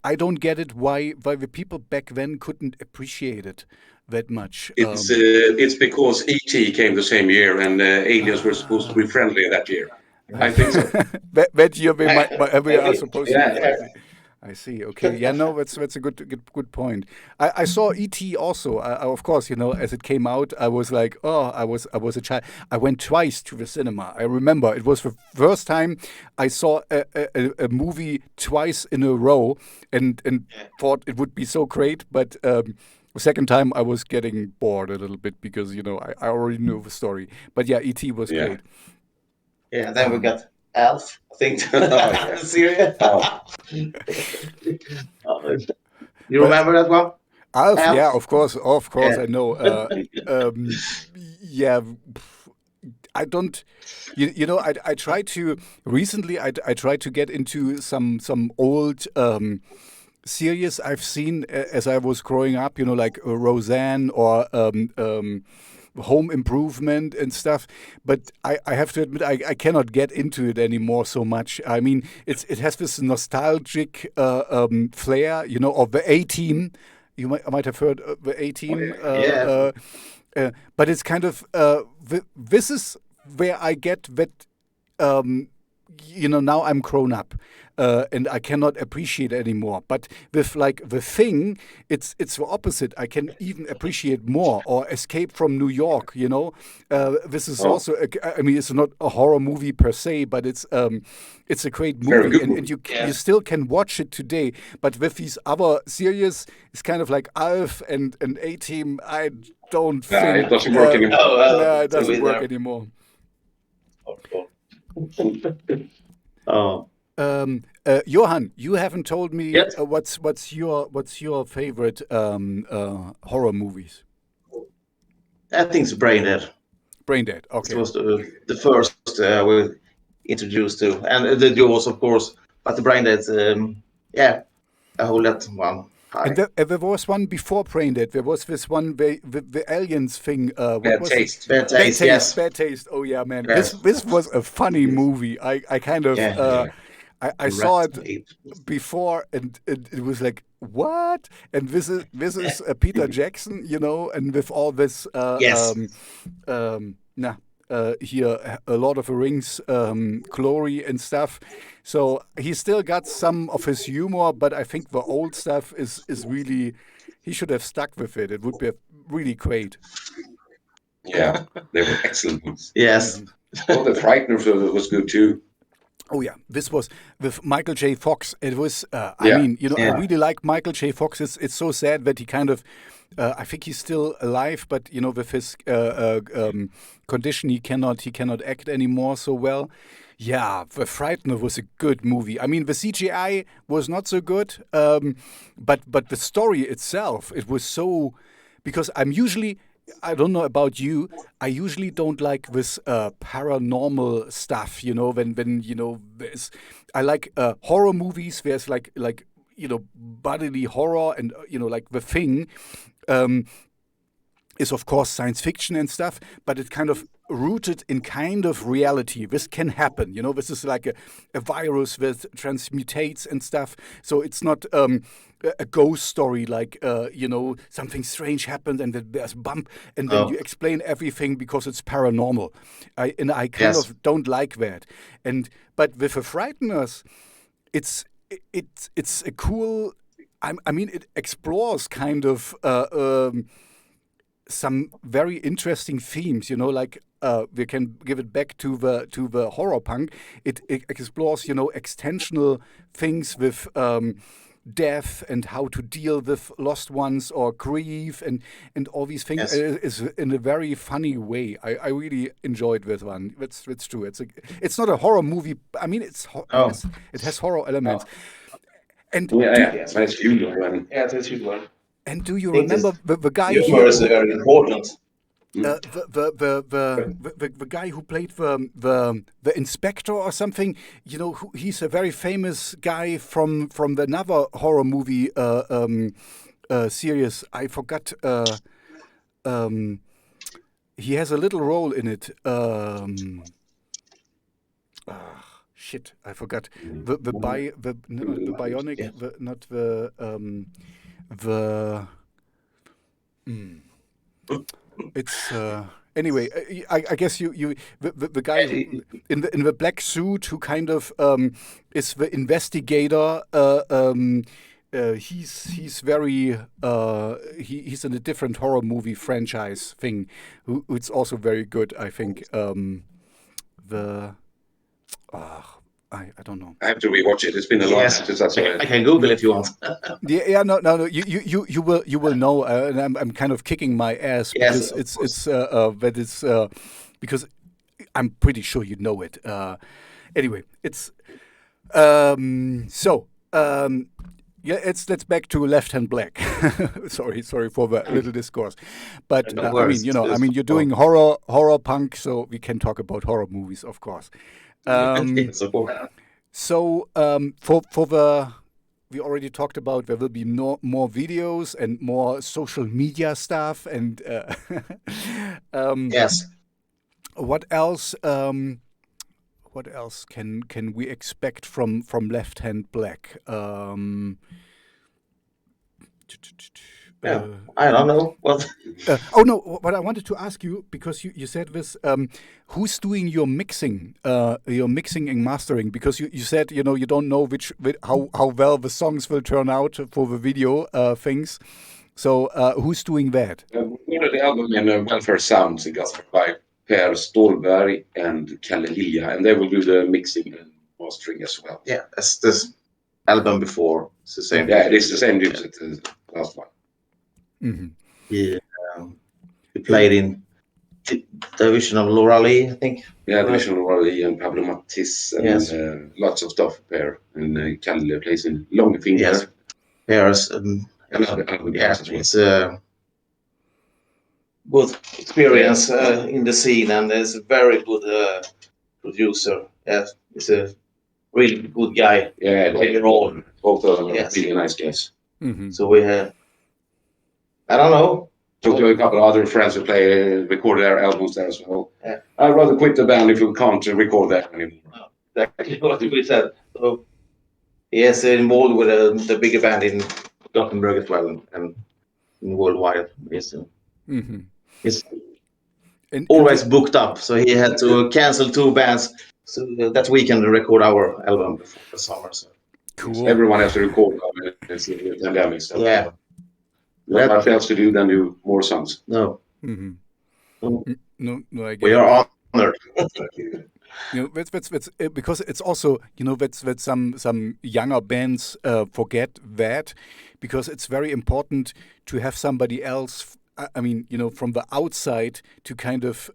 I don't get it why the people back then couldn't appreciate it that much. It's because E.T. came the same year, and aliens were supposed to be friendly that year. I think so. that year we are supposed to be Yeah. friendly. I see. Okay. Yeah. No, that's a good point. I saw E.T. also. Of course, as it came out, I was like, oh, I was a child. I went twice to the cinema. I remember it was the first time I saw a movie twice in a row, and thought it would be so great. But the second time I was getting bored a little bit, because I already knew the story. But yeah, E.T. was great. Yeah. Then we got Elf, I think. Syria. You remember that one? Alf, Elf? yeah, of course, Yeah. I know. Yeah, I don't. I tried to recently. I tried to get into some old series I've seen as I was growing up. Like Roseanne or Home Improvement and stuff. But I have to admit, I cannot get into it anymore so much. I mean, it has this nostalgic flair, of the A-Team. You might have heard of the A-Team. Yeah. But it's kind of this is where I get that. Now I'm grown up, and I cannot appreciate it anymore. But with like The Thing, it's the opposite. I can even appreciate more. Or Escape from New York. This is also. I mean, it's not a horror movie per se, but it's a great movie, and you still can watch it today. But with these other series, it's kind of like Alf and A-Team. I don't think it doesn't work anymore. No, it doesn't work anymore. Oh. Johan, you haven't told me Yes. what's your favorite horror movies? I think it's Brain Dead. Brain Dead. Okay. It was the first we introduced to, and the Jaws, of course. But the Brain Dead, I hold that one high. And there was one before Brain Dead. There was this one, the aliens thing. Bad Taste. Bad Taste, yes. Bad Taste. Oh yeah, man. Yes. This was a funny movie. I kind of I saw it before, and it was like, what? And this is Peter Jackson, and with all this Yes. here a Lord of the Rings glory and stuff. So he still got some of his humor, but I think the old stuff is really, he should have stuck with it. It would be really great. Yeah, they were excellent ones. Yes. Oh, The Frighteners was good too. Oh yeah, this was with Michael J. Fox. It was, I really like Michael J. Fox. It's so sad that he kind of, I think he's still alive, but with his condition, he cannot act anymore so well. Yeah, The Frightener was a good movie. I mean, the CGI was not so good, but the story itself, it was so, because I don't know about you. I usually don't like this paranormal stuff. When there's, I like horror movies. There's like bodily horror and like The Thing is of course science fiction and stuff, but it's kind of rooted in kind of reality. This can happen, this is like a virus that transmutates and stuff. So it's not a ghost story like, something strange happened and then there's a bump and then you explain everything because it's paranormal. I kind of don't like that. But with The Frighteners, it's a cool, I mean, it explores kind of some very interesting themes, like we can give it back to the horror punk. It explores, extensional things with death and how to deal with lost ones or grief and all these things is in a very funny way. I really enjoyed that one. That's true. It's not a horror movie. I mean, it has horror elements. And that's humor. It is humor. And do you remember the guy humor is very important. The guy who played the inspector or something, he's a very famous guy from another horror movie series. I forgot. He has a little role in it. Shit, I forgot. The bionic, not the. It's anyway. I guess the guy in the black suit who kind of is the investigator. He's very he's in a different horror movie franchise thing. It's also very good. I think I don't know. I have to rewatch it. It's been a long time since I saw it. I can Google if you want. No. You will know. And I'm kind of kicking my ass because it's because I'm pretty sure you know it. Anyway, it's let's back to Left Hand Black. sorry for the little discourse, but I mean, you're doing horror punk, so we can talk about horror movies, of course. So for the we already talked about there will be more videos and more social media stuff and What else? What else can we expect from Left Hand Black? I don't know. What? What I wanted to ask you, because you said this, who's doing your mixing and mastering? Because you said you don't know how well the songs will turn out for the video things. So who's doing that? The album in Welfare Sounds in Gothenburg by Per Stålberg and Kalle Lilja, and they will do the mixing and mastering as well. Yeah, that's this album before. It's the same. Yeah, it is the same dudes as the last one. Mm-hmm. Yeah, we played in the Division of Laura Lee, I think. Yeah, Division of Laura Lee and Pablo Mattis and lots of stuff there. And Kalle plays in Long Fingers. Yes, it's a good experience in the scene, and there's a very good producer. Yes, he's a really good guy. Yeah, both of them are really nice guys. Mm-hmm. So we have, I don't know. Talked to a couple of other friends who record their albums there as well. Yeah. I'd rather quit the band if we can't record that anymore. Exactly what we said. So he is involved with the bigger band in Gothenburg as well, and worldwide. He's always booked up, so he had to cancel 2 bands so that we can record our album before the summer. So. Cool. Everyone has to record it's the pandemic stuff. Yeah. Nothing else to do than do more songs. No. Mm-hmm. No, I get we are honored. That's because it's also that some younger bands forget that, because it's very important to have somebody else. I mean, from the outside to kind of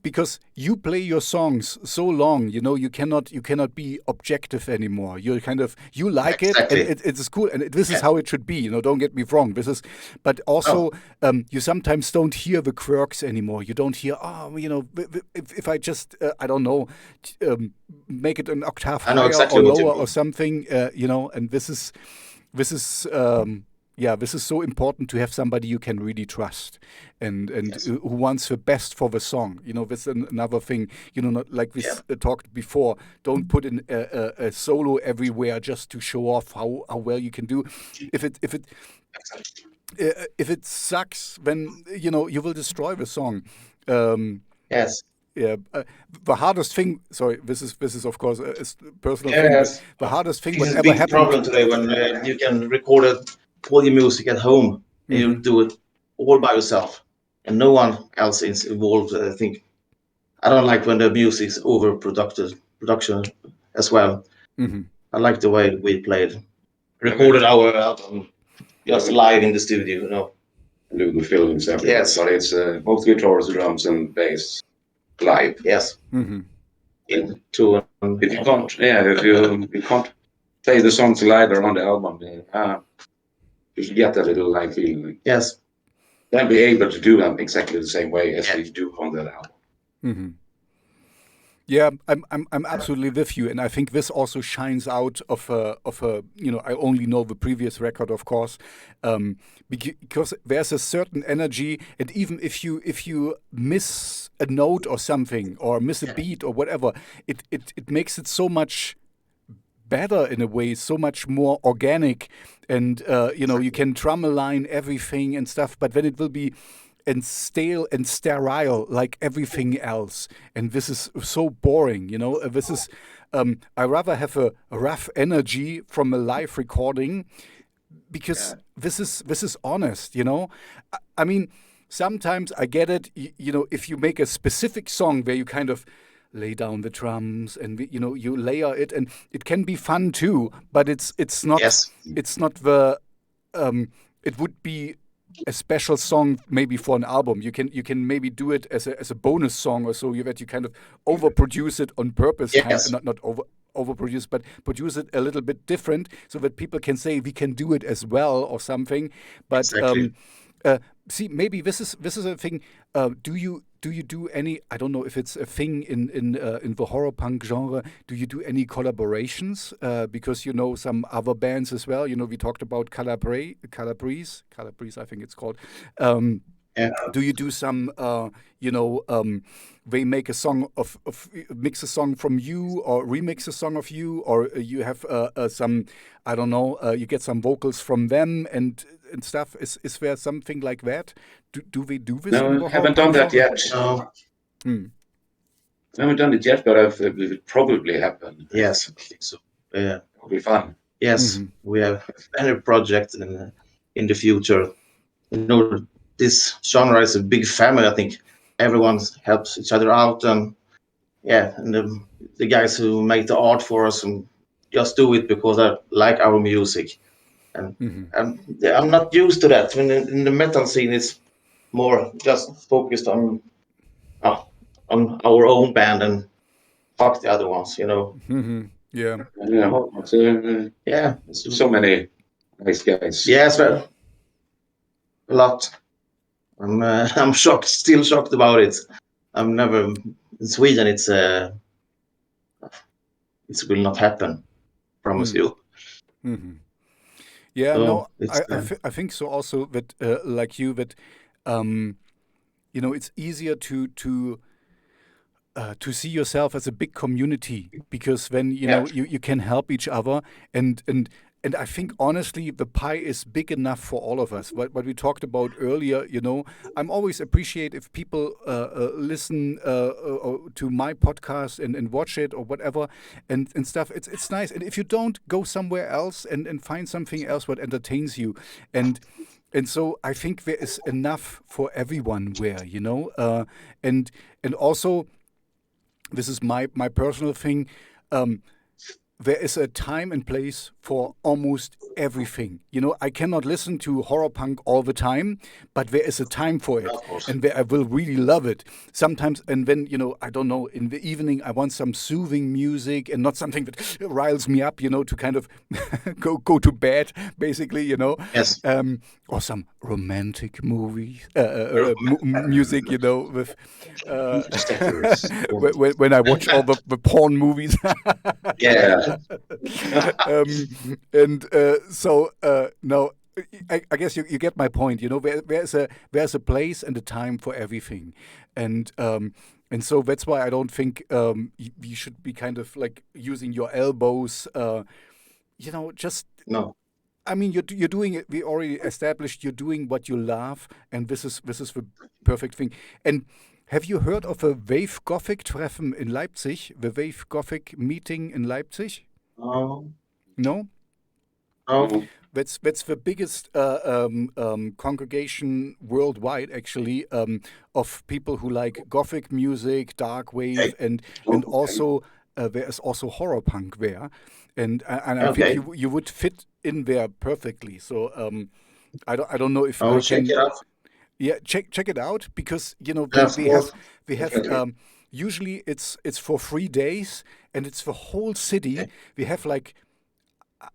because you play your songs so long, you cannot be objective anymore. You're kind of, you like it, and Exactly. it's cool, and this is how it should be. Don't get me wrong. But also, you sometimes don't hear the quirks anymore. You don't hear, if I just, I don't know, make it an octave I know higher exactly or what you lower mean. or something, and this is, this is so important to have somebody you can really trust, and Yes. who wants the best for the song. That's another thing. Not like we talked before. Don't put in a solo everywhere just to show off how well you can do. If it sucks, then you will destroy the song. Yes. Yeah, the hardest thing. Sorry, this is of course a personal thing, but Yes. the hardest thing, This is a whatever big happened. problem today when you can record all your music at home and you do it all by yourself and no one else is involved. I think I don't like when the music is production as well. I like the way we recorded our album just live in the studio. Do the films everywhere. Yes. So it's both guitars, drums, and bass live. Yes. If you can't, if you can't play the songs live on the album, you should get a little live feeling. Yes. Then be able to do them exactly the same way as we do on that album. Yeah, I'm absolutely with you, and I think this also shines out of a I only know the previous record, of course, because there's a certain energy, and even if you miss a note or something, or miss a beat or whatever, it makes it so much better in a way, so much more organic, and you can drum align everything and stuff, but then it will be and stale and sterile like everything else, and this is so boring. This is I rather have a rough energy from a live recording, because this is honest. I mean, sometimes I get it. If you make a specific song where you kind of lay down the drums and you layer it, and it can be fun too, but it's not it's not the it would be a special song maybe for an album. You can maybe do it as a bonus song or so, that you kind of overproduce it on purpose. Yes. Not overproduce, but produce it a little bit different, so that people can say we can do it as well or something. But Exactly. see, maybe this is a thing. Do you do any? I don't know if it's a thing in the horror punk genre. Do you do any collaborations? Because some other bands as well. We talked about Calabrese, I think it's called. Do you do some? They make a song mix a song from you, or remix a song of you, or you have some, I don't know, you get some vocals from them and stuff. Is there something like that? Do we do this? No, in the I haven't horror done punk that genre? yet. No. I haven't done it yet, but it will probably happen. Yes. I think so. Yeah. It'll be fun. Yes. We have any project in the future. This genre is a big family. I think everyone helps each other out, and and the guys who make the art for us and just do it because I like our music, and I'm not used to that. When in the metal scene, it's more just focused on our own band and fuck the other ones. Yeah. So many nice guys. Yes, well, a lot. I'm shocked, still shocked about it. I'm never in Sweden. It will not happen. Promise you. Yeah, So no, it's I think so also, that like you, that it's easier to see yourself as a big community, because then you can help each other, and I think honestly the pie is big enough for all of us. What we talked about earlier, I'm always appreciate if people listen to my podcast and watch it or whatever and stuff. It's nice, and if you don't, go somewhere else and find something else what entertains you, and so I think there is enough for everyone where, and also, this is my personal thing. there is a time and place for almost everything. You know, I cannot listen to horror punk all the time, but there is a time for it, Of course. and where I will really love it sometimes. And then, you know, I don't know, in the evening I want some soothing music and not something that riles me up, you know, to kind of go to bed, basically, you know. Yes. Or some romantic movie music, you know, with when I watch all the porn movies. Yeah. So no, I guess you get my point. You know, there's a place and a time for everything, and so that's why I don't think you should be kind of like using your elbows. You know, just No. I mean, you're doing it. We already established you're doing what you love, and this is the perfect thing. And have you heard of a Wave Gothic Treffen in Leipzig? The Wave Gothic meeting in Leipzig? No. No, No. that's the biggest congregation worldwide, actually, of people who like Gothic music, dark wave, and also there is also horror punk there, and I Okay. think you would fit in there perfectly. So I don't know if I I will check can. it out. Yeah, check it out, because you know Yeah, of course. they have Definitely. usually it's for 3 days, and it's the whole city. Okay. We have like,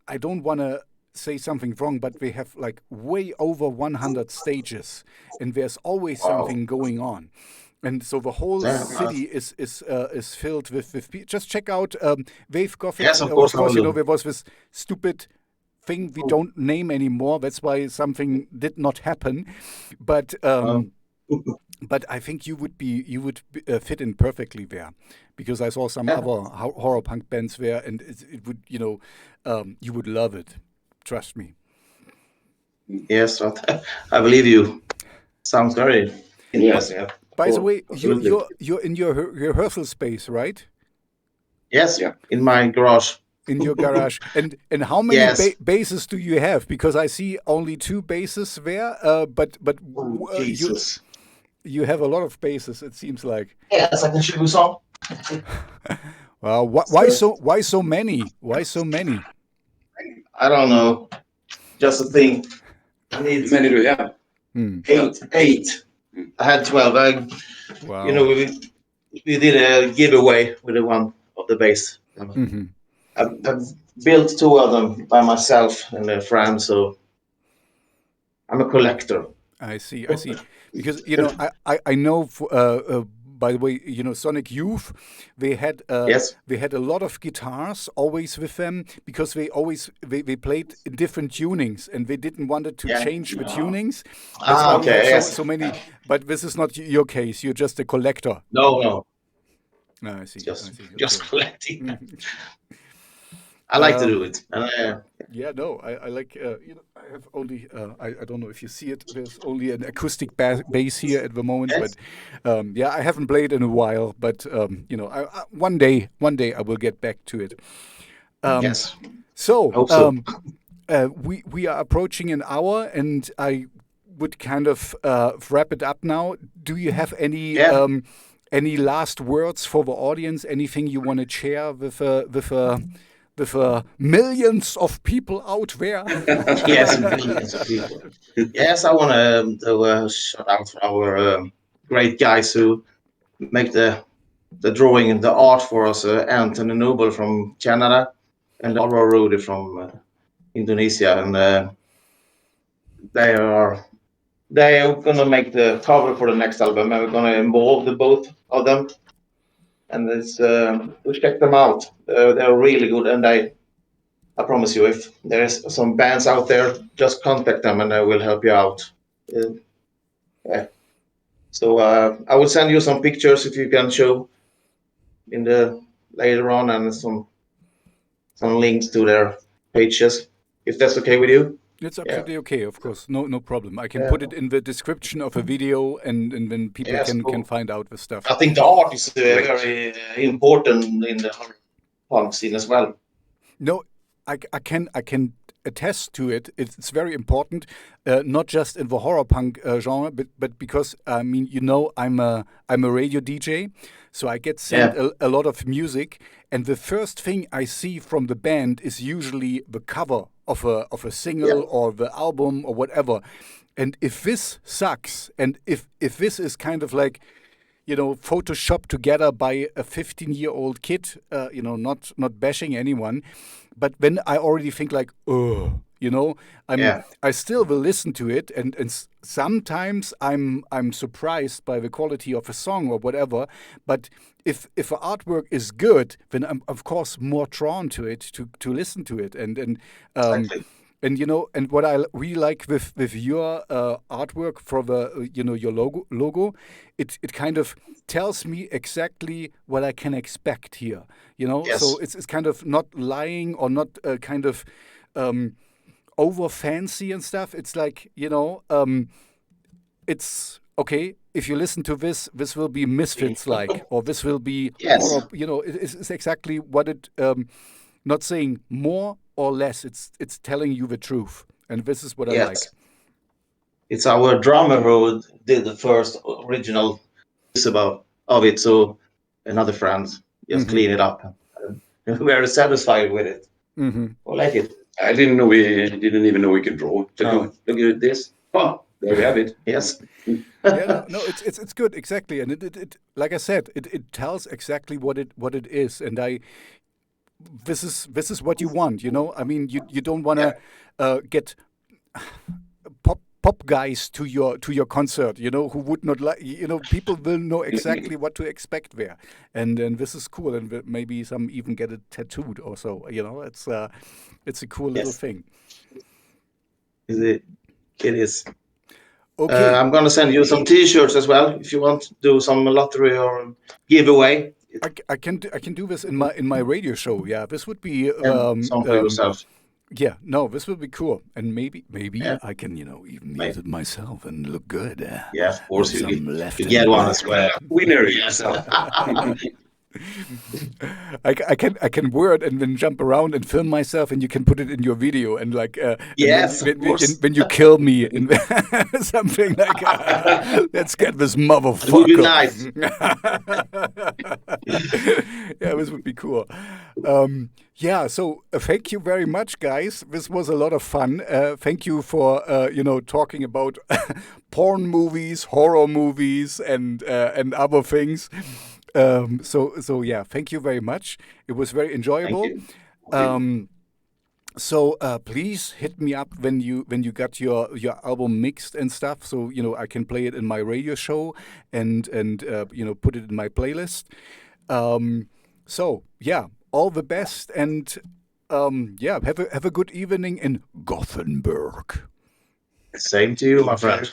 I don't want to say something wrong, but we have like way over 100 stages, and there's always Wow. something going on. And so the whole Yeah. city is filled with people. Just check out Wave Gothic. Yes, of Of course I course, you know, will. there was this stupid thing we don't name anymore. That's why something did not happen. But Um, but I think you would fit in perfectly there, because I saw some yeah. other horror punk bands there, and it would, you know, you would love it. Trust me. Yes, I believe you. Sounds very interesting. Yeah, By the cool. way, Absolutely. you're in your rehearsal space, right? Yes, Yeah. in my garage. In your garage. And how many Yes. basses do you have? Because I see only 2 basses there, but Oh, you Jesus. you have a lot of basses. It seems like. Yes, I can show you some. Well, why so many? Why so many? I don't know. Just a thing. I need Many do, yeah. eight. I had 12. You know, Wow. we did a giveaway with the one of the bass. Hmm. I've built 2 of them by myself and a friend, so I'm a collector. I see. Because you know, I know. By the way, you know, Sonic Youth, Yes. they had a lot of guitars always with them, because they played in different tunings, and they didn't want it to Yeah. change the tunings. That's why we Okay. have Yes. so many. But this is not your case. You're just a collector. No. No, I see. Just I see. just Okay. collecting. Mhm. I like to do it. Yeah, no, I like, you know, I have only, I don't know if you see it, there's only an acoustic bass here at the moment, Yes. but yeah, I haven't played in a while, but, you know, one day I will get back to it. Yes. So, Hope so. we are approaching an hour, and I would kind of wrap it up now. Do you have Yeah. any last words for the audience? Anything you want to share with millions of people out there? Yes, millions of people. Yes, I want to shout out for our great guys who make the drawing and the art for us. Anthony Noble from Canada and Laura Rudy from Indonesia, and they are gonna make the cover for the next album, and we're gonna involve the both of them. And it's we check them out. They're really good, and I promise you, if there's some bands out there, just contact them and they will help you out. Yeah. So I will send you some pictures if you can show in the later on, and some links to their pages, if that's okay with you. It's Yeah. absolutely okay, of course. No problem. I can Yeah. put it in the description of a video, and then people Yes, can cool. find out the stuff. I think the art is very important in the punk scene as well. No, I can attest to it. It's very important, not just in the horror punk genre, but because I mean, you know, I'm a radio DJ, So I get sent a lot of music, and the first thing I see from the band is usually the cover of a single or the album or whatever. And if this sucks, and if this is kind of like, you know, photoshopped together by a 15-year-old kid, you know, not bashing anyone, but then I already think like, oh, you know, I still will listen to it, and sometimes I'm surprised by the quality of a song or whatever. But if the artwork is good, then I'm of course more drawn to it to listen to it, and Exactly. and you know, and what I really like with your artwork for the you know, your logo, it kind of tells me exactly what I can expect here. You know, so Yes. it's kind of not lying or not kind of over fancy and stuff. It's like, you know, it's okay. If you listen to this, this will be Misfits like, or this will be Yes. horror. You know, it's exactly what it. Not saying more or less. It's telling you the truth, and this is what I like. Yes. It's our drummer who did the first original piece of it. So another friend just clean it up. We're very satisfied with it. Mm-hmm. I like it. I didn't even know we could draw. No. Look at this. Oh, there we have it. Yes. Yeah, no, it's good, exactly, and it like I said, it tells exactly what it is, and this is what you want, you know. I mean, you don't want to get pop guys to your concert, you know, who would not like, you know, people will know exactly what to expect there, and this is cool, and maybe some even get it tattooed or so, you know. It's a cool little thing. It is. Okay. I'm gonna send you some T-shirts as well if you want to do some lottery or giveaway. I can do this in my radio show. Yeah, this would be Some for yourself. yeah, no, this would be cool, and maybe Yeah. I can, you know, even use it myself and look good. Yeah, of course with you some get, left you in get the one back. as well. Winner yourself. I can wear it and then jump around and film myself, and you can put it in your video, and like Yes, and of course. when you kill me in something like let's get this motherfucker. It would be nice. Yeah, this would be cool. Yeah, so thank you very much, guys. This was a lot of fun. Thank you for you know, talking about porn movies, horror movies, and other things. So yeah, thank you very much. It was very enjoyable. So please hit me up when you got your album mixed and stuff, so you know, I can play it in my radio show and you know, put it in my playlist. So yeah, all the best, and yeah, have a good evening in Gothenburg. Same to you, my friend.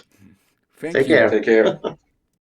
Thank Take you. care. Take care.